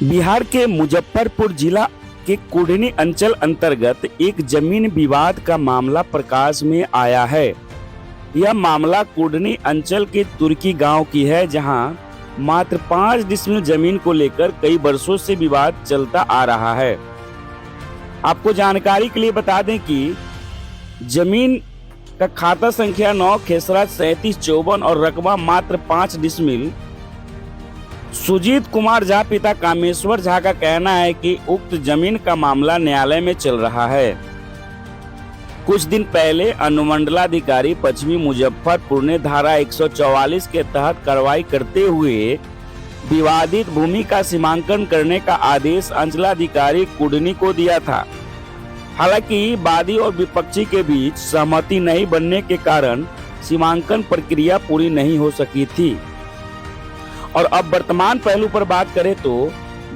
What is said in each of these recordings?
बिहार के मुजफ्फरपुर जिला के कुढ़नी अंचल अंतर्गत एक जमीन विवाद का मामला प्रकाश में आया है। यह मामला कुढ़नी अंचल के तुर्की गांव की है, जहां मात्र 5 डिसमिल जमीन को लेकर कई वर्षों से विवाद चलता आ रहा है। आपको जानकारी के लिए बता दें कि जमीन का खाता संख्या 9 खेसरा 3754 और रकबा मात्र 5 डिसमिल। सुजीत कुमार झा पिता कामेश्वर झा का कहना है कि उक्त जमीन का मामला न्यायालय में चल रहा है। कुछ दिन पहले अनुमंडलाधिकारी पश्चिमी मुजफ्फरपुर ने धारा 144 के तहत कार्रवाई करते हुए विवादित भूमि का सीमांकन करने का आदेश अंचलाधिकारी कुढ़नी को दिया था। हालांकि वादी और विपक्षी के बीच सहमति नहीं बनने के कारण सीमांकन प्रक्रिया पूरी नहीं हो सकी थी। और अब वर्तमान पहलू पर बात करें तो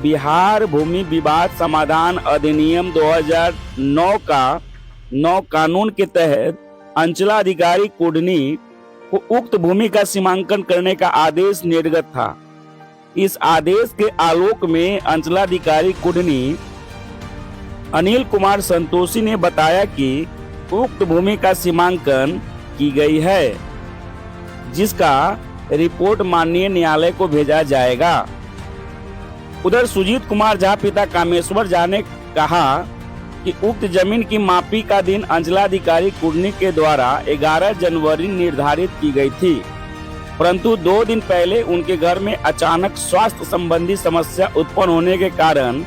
बिहार भूमि विवाद समाधान अधिनियम 2009 का 9 कानून के तहत अंचलाधिकारी कुढ़नी को उक्त भूमि का सीमांकन करने का आदेश निर्गत था। इस आदेश के आलोक में अंचलाधिकारी कुढ़नी अनिल कुमार संतोषी ने बताया कि उक्त भूमि का सीमांकन की गई है, जिसका रिपोर्ट माननीय न्यायालय को भेजा जाएगा। उधर सुजीत कुमार झा पिता कामेश्वर झा ने कहा कि उक्त जमीन की मापी का दिन अंचलाधिकारी कुढ़नी के द्वारा 11 जनवरी निर्धारित की गई थी, परंतु 2 दिन पहले उनके घर में अचानक स्वास्थ्य संबंधी समस्या उत्पन्न होने के कारण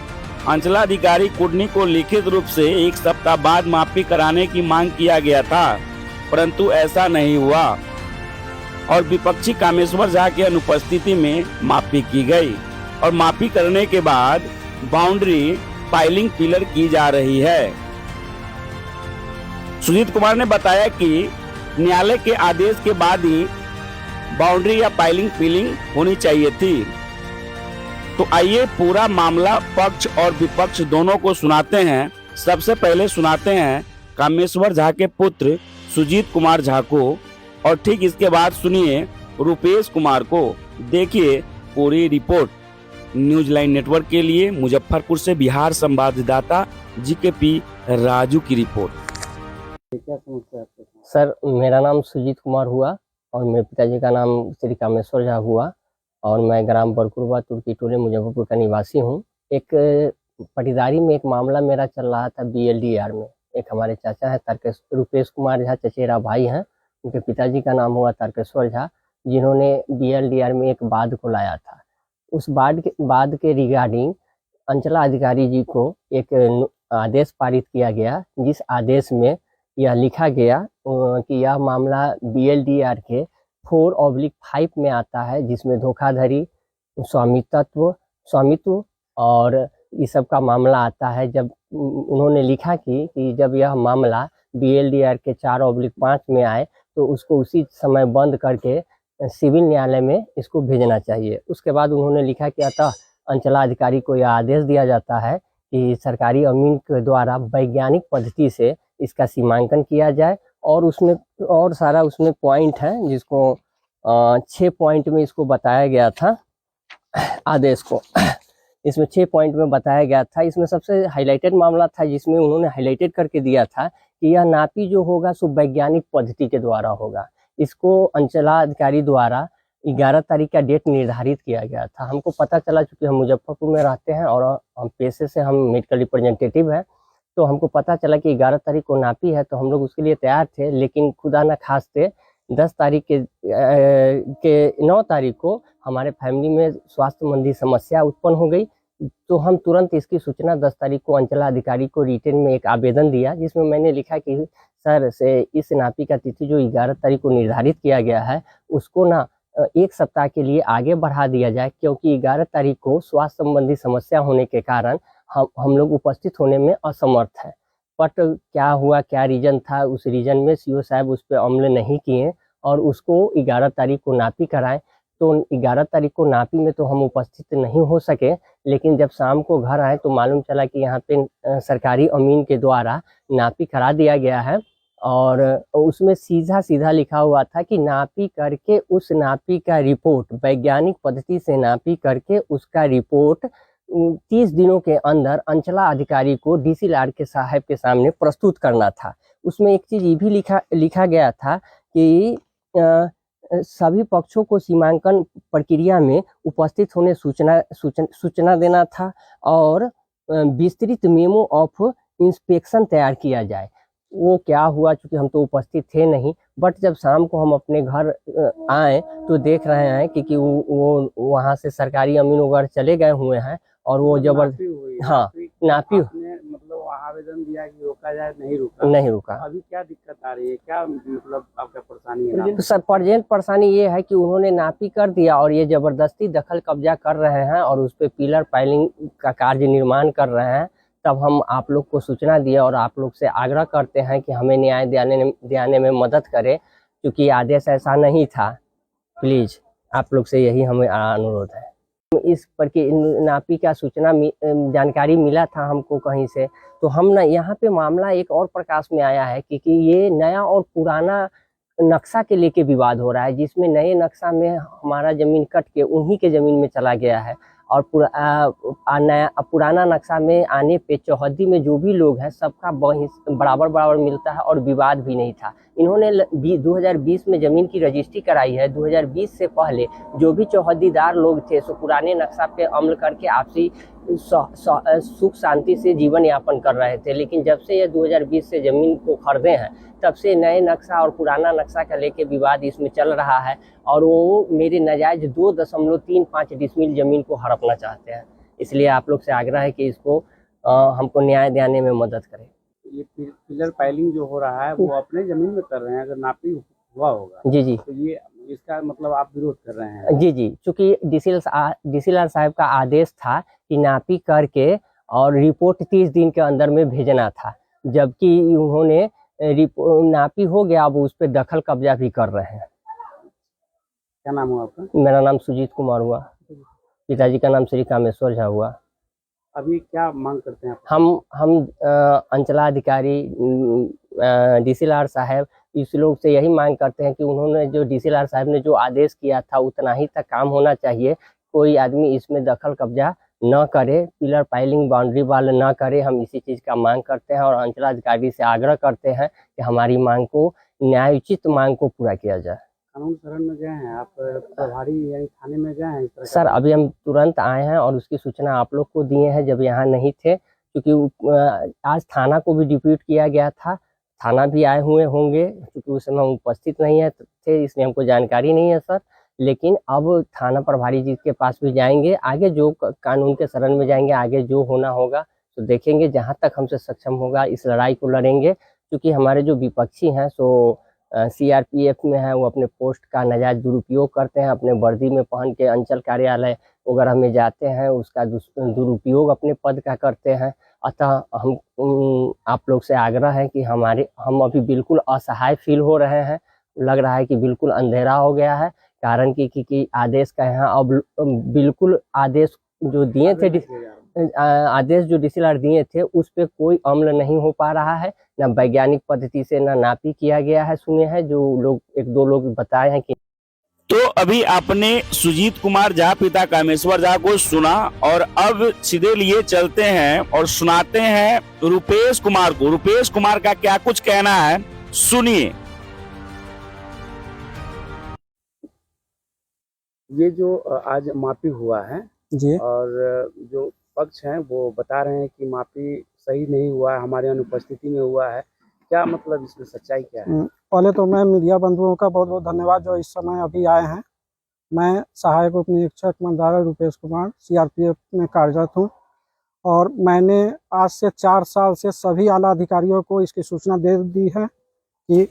अंचलाधिकारी कुढ़नी को लिखित रूप से 1 सप्ताह बाद मापी कराने की मांग किया गया था, परंतु ऐसा नहीं हुआ और विपक्षी कामेश्वर झा की अनुपस्थिति में मापी की गई और मापी करने के बाद बाउंड्री पाइलिंग पिलर की जा रही है। सुजीत कुमार ने बताया कि न्यायालय के आदेश के बाद ही बाउंड्री या पाइलिंग पिलिंग होनी चाहिए थी। तो आइए पूरा मामला पक्ष और विपक्ष दोनों को सुनाते हैं। सबसे पहले सुनाते हैं कामेश्वर झा के पुत्र सुजीत कुमार झा को और ठीक इसके बाद सुनिए रुपेश कुमार को। देखिए पूरी रिपोर्ट। न्यूज लाइन नेटवर्क के लिए मुजफ्फरपुर से बिहार संवाददाता जीकेपी राजू की रिपोर्ट। सर, मेरा नाम सुजीत कुमार हुआ और मेरे पिताजी का नाम श्री कामेश्वर झा हुआ और मैं ग्राम बरकुरबा तुर्की टोले मुजफ्फरपुर का निवासी हूँ। एक पटीदारी में एक मामला मेरा चल रहा था BLDR में। एक हमारे चाचा है रुपेश कुमार झा, चचेरा भाई हैं। उनके पिताजी का नाम हुआ तारकेश्वर झा, जिन्होंने BLDR में एक वाद को लाया था। उस वाद के रिगार्डिंग अंचलाधिकारी जी को एक आदेश पारित किया गया, जिस आदेश में यह लिखा गया कि यह मामला BLDR के 4/5 में आता है, जिसमें धोखाधड़ी, स्वामित्व और इस सब का मामला आता है। जब उन्होंने लिखा कि जब यह मामला BLDR के 4/5 में आए तो उसको उसी समय बंद करके सिविल न्यायालय में इसको भेजना चाहिए। उसके बाद उन्होंने लिखा कि अतः अंचलाधिकारी को यह आदेश दिया जाता है कि सरकारी अमीन के द्वारा वैज्ञानिक पद्धति से इसका सीमांकन किया जाए और उसमें और सारा उसमें पॉइंट है, जिसको 6 पॉइंट में इसको बताया गया था आदेश को। इसमें 6 पॉइंट में बताया गया था। इसमें सबसे हाईलाइटेड मामला था, जिसमें उन्होंने हाईलाइटेड करके दिया था कि यह नापी जो होगा सो वैज्ञानिक पद्धति के द्वारा होगा। इसको अंचलाधिकारी द्वारा 11 तारीख का डेट निर्धारित किया गया था। हमको पता चला, चूँकि हम मुजफ्फरपुर में रहते हैं और हम पेशे से हम मेडिकल रिप्रेजेंटेटिव हैं, तो हमको पता चला कि 11 तारीख को नापी है, तो हम लोग उसके लिए तैयार थे। लेकिन खुदा न खास्ते 10 तारीख के 9 तारीख को हमारे फैमिली में स्वास्थ्य संबंधी समस्या उत्पन्न हो गई, तो हम तुरंत इसकी सूचना 10 तारीख को अंचलाधिकारी को रिटन में एक आवेदन दिया, जिसमें मैंने लिखा कि सर से इस नापी का तिथि जो 11 तारीख को निर्धारित किया गया है उसको ना 1 सप्ताह के लिए आगे बढ़ा दिया जाए, क्योंकि 11 तारीख को स्वास्थ्य संबंधी समस्या होने के कारण हम लोग उपस्थित होने में असमर्थ है। बट क्या हुआ, क्या रीजन था, उस रीजन में CO साहब उस पर अमल नहीं किए और उसको 11 तारीख को नापी कराएं। तो 11 तारीख को नापी में तो हम उपस्थित नहीं हो सके, लेकिन जब शाम को घर आए तो मालूम चला कि यहाँ पे सरकारी अमीन के द्वारा नापी करा दिया गया है और उसमें सीधा लिखा हुआ था कि नापी करके उस नापी का रिपोर्ट, वैज्ञानिक पद्धति से नापी करके उसका रिपोर्ट 30 दिनों के अंदर अंचला अधिकारी को डीसी लाड के साहब के सामने प्रस्तुत करना था। उसमें एक चीज ये भी लिखा गया था कि सभी पक्षों को सीमांकन प्रक्रिया में उपस्थित होने सूचना देना था और विस्तृत मेमो ऑफ इंस्पेक्शन तैयार किया जाए। वो क्या हुआ, चूंकि हम तो उपस्थित थे नहीं, बट जब शाम को हम अपने घर आए तो देख रहे हैं कि वो वहाँ से सरकारी अमीन वगैरह चले गए हुए हैं और वो जबरदस्त, हाँ नापी, मतलब आवेदन दिया कि रोका जाए, नहीं रुका। अभी क्या दिक्कत आ रही है, क्या मतलब आपका परेशानी है? तो सर प्रेजेंट परेशानी ये है कि उन्होंने नापी कर दिया और ये जबरदस्ती दखल कब्जा कर रहे हैं और उस पे पिलर पाइलिंग का कार्य निर्माण कर रहे हैं। तब हम आप लोग को सूचना दिए और आप लोग से आग्रह करते हैं कि हमें न्याय दिलाने में मदद करें, क्योंकि आदेश ऐसा नहीं था। प्लीज आप लोग से यही हमें अनुरोध है। इस पर की नापी का सूचना जानकारी मिला था हमको कहीं से, तो हम ना यहाँ पे मामला एक और प्रकाश में आया है कि ये नया और पुराना नक्शा के लेके विवाद हो रहा है, जिसमें नए नक्शा में हमारा जमीन कट के उन्हीं के जमीन में चला गया है और पुराना नक्शा में आने पे चौहद्दी में जो भी लोग हैं सबका बराबर मिलता है और विवाद भी नहीं था। इन्होंने 2020 में जमीन की रजिस्ट्री कराई है। 2020 से पहले जो भी चौहद्दीदार लोग थे सो पुराने नक्शा पे अमल करके आपसी सुख शांति से जीवन यापन कर रहे थे, लेकिन जब से ये 2020 से जमीन को खरीदे हैं तब से नए नक्शा और पुराना नक्शा का लेके विवाद इसमें चल रहा है और वो मेरे नाजायज 2.35 डिसमिल जमीन को हड़पना चाहते हैं। इसलिए आप लोग से आग्रह है कि इसको हमको न्याय दिलाने में मदद करें। ये पिलर पाइलिंग जो हो रहा है वो अपने जमीन में कर रहे हैं, अगर नापी हुआ होगा जी तो ये इसका मतलब आप विरोध कर रहे हैं? जी, चूंकि डीसीएल साहब का आदेश था कि नापी करके और रिपोर्ट 30 दिन के अंदर में भेजना था, जबकि उन्होंने नापी हो गया, अब उस पर दखल कब्जा भी कर रहे हैं। क्या नाम हुआ आपका? मेरा नाम सुजीत कुमार हुआ, पिताजी का नाम श्री कामेश्वर झा हुआ। अभी क्या मांग करते हैं आप? हम अंचलाधिकारी डीसीएल साहब इस लोग से यही मांग करते हैं कि उन्होंने जो डीसीएल साहब ने जो आदेश किया था उतना ही तक काम होना चाहिए। कोई आदमी इसमें दखल कब्जा न करे, पिलर पाइलिंग बाउंड्री वाल न करे। हम इसी चीज़ का मांग करते हैं और अंचलाधिकारी से आग्रह करते हैं कि हमारी मांग को, न्यायोचित मांग को पूरा किया जाए। कानून शरण में गए हैं आप, प्रभारी यानी थाने में गए हैं इस तरह? सर अभी हम तुरंत आए हैं और उसकी सूचना आप लोग को दिए हैं जब यहाँ नहीं थे, क्योंकि आज थाना को भी डिप्यूट किया गया था। थाना भी आए हुए होंगे, क्योंकि उस समय हम उपस्थित नहीं थे इसलिए हमको जानकारी नहीं है सर। लेकिन अब थाना प्रभारी जी के पास भी जाएंगे, आगे जो कानून के शरण में जाएंगे, आगे जो होना होगा तो देखेंगे। जहाँ तक हमसे सक्षम होगा इस लड़ाई को लड़ेंगे, क्योंकि हमारे जो विपक्षी हैं सो सीआरपीएफ में है, वो अपने पोस्ट का नाजायज दुरुपयोग करते हैं, अपने वर्दी में पहन के अंचल कार्यालय वगैरह में जाते हैं, उसका दुरुपयोग अपने पद का करते हैं। अतः हम आप लोग से आग्रह है कि हम अभी बिल्कुल असहाय फील हो रहे हैं। लग रहा है कि बिल्कुल अंधेरा हो गया है, कारण कि आदेश का यहाँ अब बिल्कुल आदेश जो दिए थे, आदेश जो डीसीएल दिए थे उस पे कोई अमल नहीं हो पा रहा है, ना वैज्ञानिक पद्धति से ना नापी किया गया है। सुने हैं जो लोग, एक दो लोग बताए हैं कि। तो अभी आपने सुजीत कुमार झा पिता कामेश्वर झा को सुना और अब सीधे लिए चलते हैं और सुनाते हैं रुपेश कुमार को। रुपेश कुमार का क्या कुछ कहना है, सुनिए। ये जो आज मापी हुआ है जी, और जो पक्ष हैं वो बता रहे हैं कि मापी सही नहीं हुआ है, हमारे अनुपस्थिति में हुआ है, क्या मतलब इसमें सच्चाई क्या है? पहले तो मैं मीडिया बंधुओं का बहुत बहुत धन्यवाद जो इस समय अभी आए हैं। मैं सहायक उप निरीक्षक मंत्रालय रुपेश कुमार सीआरपीएफ में कार्यरत हूं और मैंने आज से 4 साल से सभी आला अधिकारियों को इसकी सूचना दे दी है कि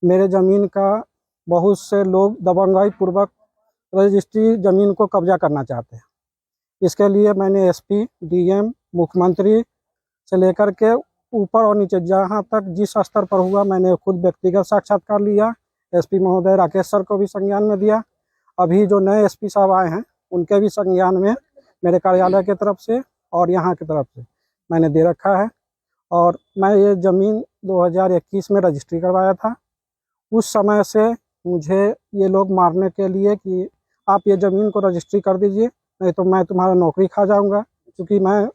मेरे ज़मीन का बहुत से लोग दबंगाई पूर्वक रजिस्ट्री ज़मीन को कब्जा करना चाहते हैं। इसके लिए मैंने एसपी, डीएम, मुख्यमंत्री से लेकर के ऊपर और नीचे जहाँ तक जिस स्तर पर हुआ मैंने खुद व्यक्तिगत साक्षात्कार लिया। एसपी महोदय राकेश सर को भी संज्ञान में दिया। अभी जो नए एसपी साहब आए हैं उनके भी संज्ञान में मेरे कार्यालय की तरफ से और यहाँ की तरफ से मैंने दे रखा है। और मैं ये ज़मीन 2021 में रजिस्ट्री करवाया था। उस समय से मुझे ये लोग मारने के लिए कि आप ये ज़मीन को रजिस्ट्री कर दीजिए, नहीं तो मैं तुम्हारा नौकरी खा जाऊंगा। क्योंकि मैं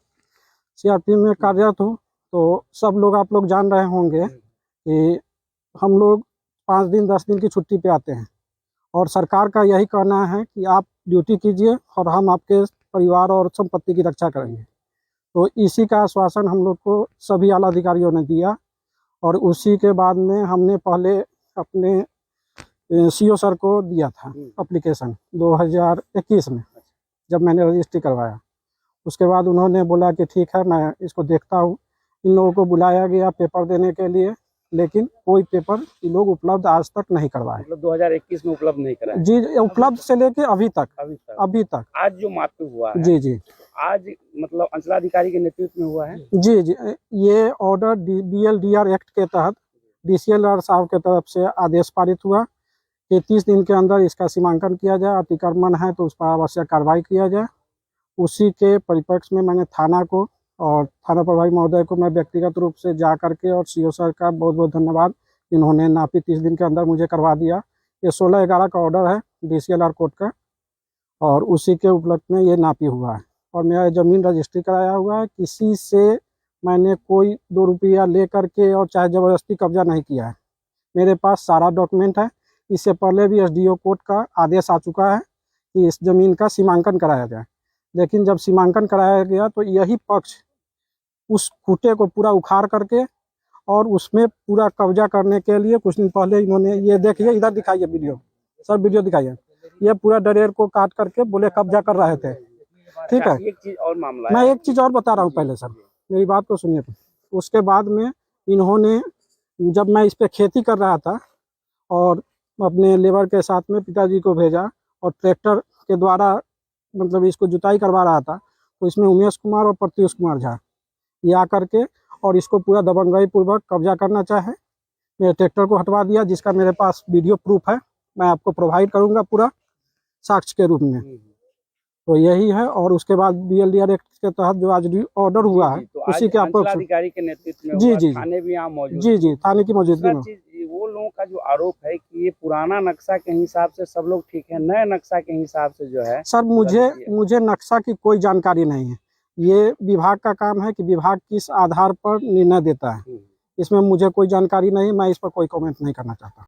सीआरपी में कार्यरत हूँ, तो सब लोग आप लोग जान रहे होंगे कि हम लोग 5 दिन 10 दिन की छुट्टी पे आते हैं और सरकार का यही कहना है कि आप ड्यूटी कीजिए और हम आपके परिवार और संपत्ति की रक्षा करेंगे। तो इसी का आश्वासन हम लोग को सभी आला अधिकारियों ने दिया और उसी के बाद में हमने पहले अपने सीओ सर को दिया था एप्लीकेशन 2021 में, जब मैंने रजिस्ट्री करवाया। उसके बाद उन्होंने बोला कि ठीक है, मैं इसको देखता हूँ। इन लोगों को बुलाया गया पेपर देने के लिए, लेकिन कोई पेपर ये लोग उपलब्ध आज तक नहीं करवाए। मतलब 2021 में उपलब्ध नहीं कराया? जी, उपलब्ध से लेके अभी तक। आज जो मापी हुआ है, जी आज मतलब अंचलाधिकारी के नेतृत्व में हुआ है? जी, ये ऑर्डर BLDR एक्ट के तहत DCLR साहब के तरफ से आदेश पारित हुआ कि 30 दिन के अंदर इसका सीमांकन किया जाए, अतिक्रमण है तो उस पर आवश्यक कार्रवाई किया जाए। उसी के परिप्रेक्ष्य में मैंने थाना को और थाना प्रभारी महोदय को मैं व्यक्तिगत रूप से जा करके, और सीओ सर का बहुत बहुत धन्यवाद, इन्होंने नापी 30 दिन के अंदर मुझे करवा दिया। ये 16/11 का ऑर्डर है DCLR कोर्ट का, और उसी के उपलक्ष्य में ये नापी हुआ है और मेरा ज़मीन रजिस्ट्री कराया हुआ है। किसी से मैंने कोई 2 रुपया ले करके और चाहे ज़बरदस्ती कब्जा नहीं किया है। मेरे पास सारा डॉक्यूमेंट है। इससे पहले भी SDO कोर्ट का आदेश आ चुका है कि इस ज़मीन का सीमांकन कराया जाए, लेकिन जब सीमांकन कराया गया तो यही पक्ष उस खूंटे को पूरा उखाड़ करके और उसमें पूरा कब्जा करने के लिए कुछ दिन पहले इन्होंने, ये देखिए इधर दिखाइए वीडियो, सर वीडियो दिखाइए, ये पूरा डरेर को काट करके बोले कब्जा कर रहे थे। ठीक है, एक चीज और मामला मैं एक चीज़ और बता रहा हूँ पहले सर, मेरी बात को सुनिए। उसके बाद में इन्होंने, जब मैं इस पर खेती कर रहा था और अपने लेबर के साथ में पिताजी को भेजा और ट्रैक्टर के द्वारा मतलब इसको जुताई करवा रहा था, तो इसमें उमेश कुमार और प्रत्युष कुमार झा ये आकर के और इसको पूरा दबंगाई पूर्वक कब्जा करना चाहे। मेरे ट्रैक्टर को हटवा दिया, जिसका मेरे पास वीडियो प्रूफ है, मैं आपको प्रोवाइड करूंगा पूरा साक्ष्य के रूप में। तो यही है। और उसके बाद BLDR एक्ट के तहत जो आज ऑर्डर हुआ है, तो उसी के आपको अधिकारी के नेतृत्व में जी थाने भी यहाँ मौजूद। जी थाने की मौजूदगी में। वो लोगों का जो आरोप है कि ये पुराना नक्शा के हिसाब से सब लोग ठीक है, नए नक्शा के हिसाब से जो है। सर मुझे नक्शा की कोई जानकारी नहीं है। ये विभाग का काम है कि विभाग किस आधार पर निर्णय देता है, इसमें मुझे कोई जानकारी नहीं, मैं इस पर कोई कमेंट नहीं करना चाहता।